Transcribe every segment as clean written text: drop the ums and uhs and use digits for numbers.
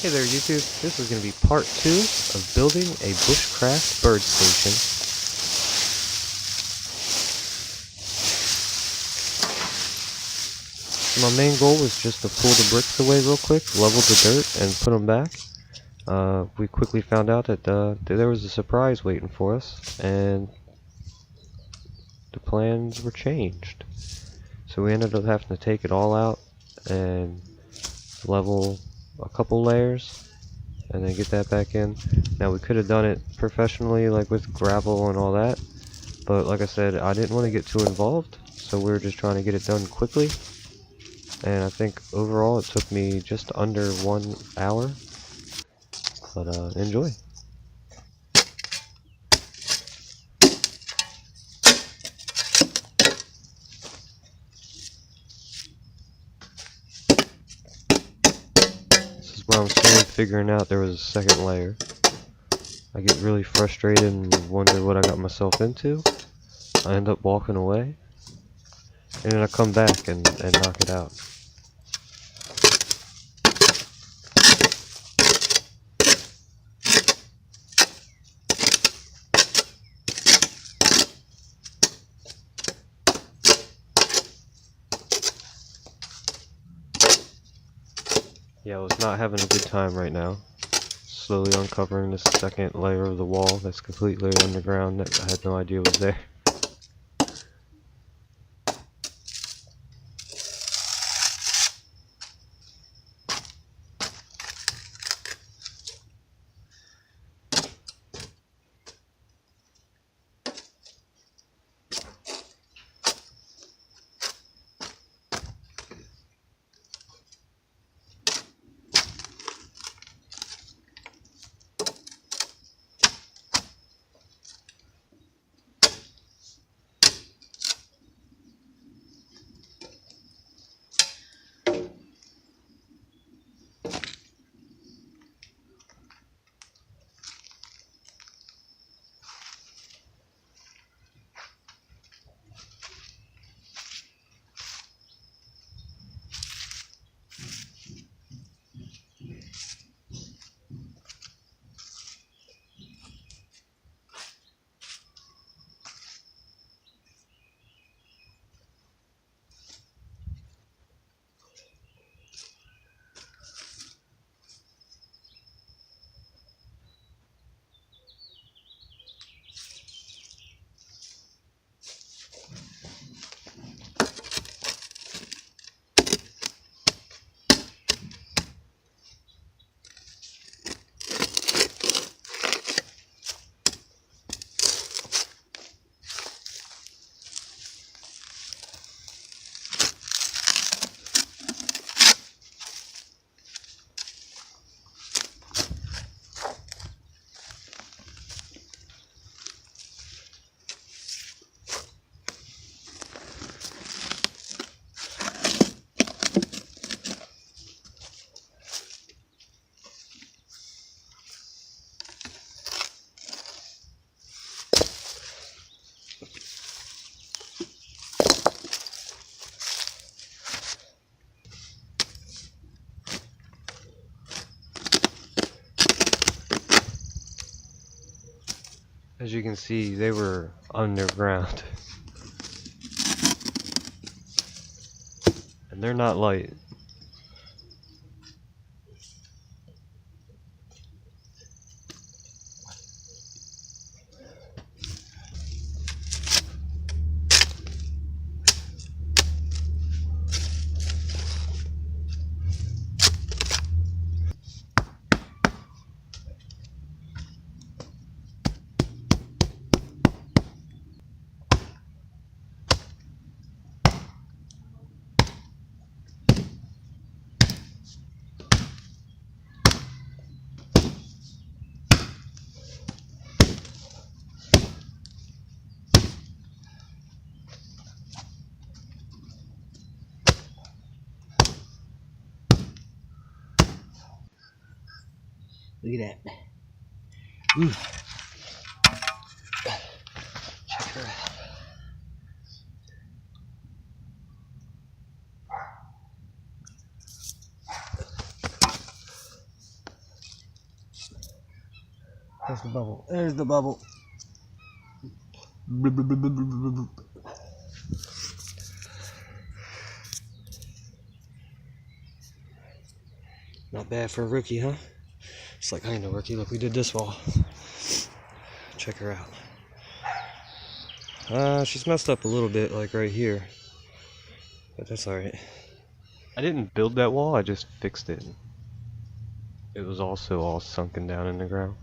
Hey there YouTube, this is going to be part 2 of building a bushcraft bird station. My main goal was just to pull the bricks away real quick, level the dirt, and put them back. We quickly found out that there was a surprise waiting for us, and the plans were changed. So we ended up having to take it all out and level a couple layers and then get that back in. Now we could have done it professionally, like with gravel and all that, but like I said, I didn't want to get too involved, so we were just trying to get it done quickly. And I think overall it took me just under 1 hour, but enjoy. This is where I'm slowly figuring out there was a second layer. I get really frustrated and wonder what I got myself into. I end up walking away, and then I come back and knock it out. Yeah, I was not having a good time right now. Slowly uncovering this second layer of the wall that's completely underground that I had no idea was there. As you can see, they were underground. And they're not light. Look at that. Ooh. Check her out. There's the bubble. There's the bubble. Bloop, bloop, bloop, bloop, bloop, bloop. Not bad for a rookie, huh? It's like I ain't no rookie. Look, we did this wall. Check her out. She's messed up a little bit, like right here. But that's alright. I didn't build that wall, I just fixed it. It was also all sunken down in the ground.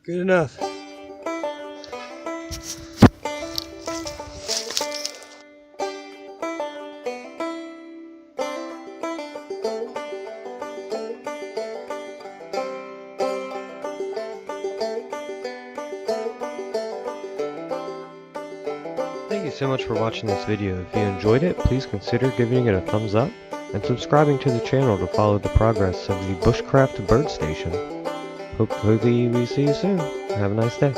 Good enough. Thank you so much for watching this video. If you enjoyed it, please consider giving it a thumbs up and subscribing to the channel to follow the progress of the Bushcraft BirdStation. Hopefully we see you soon. Have a nice day.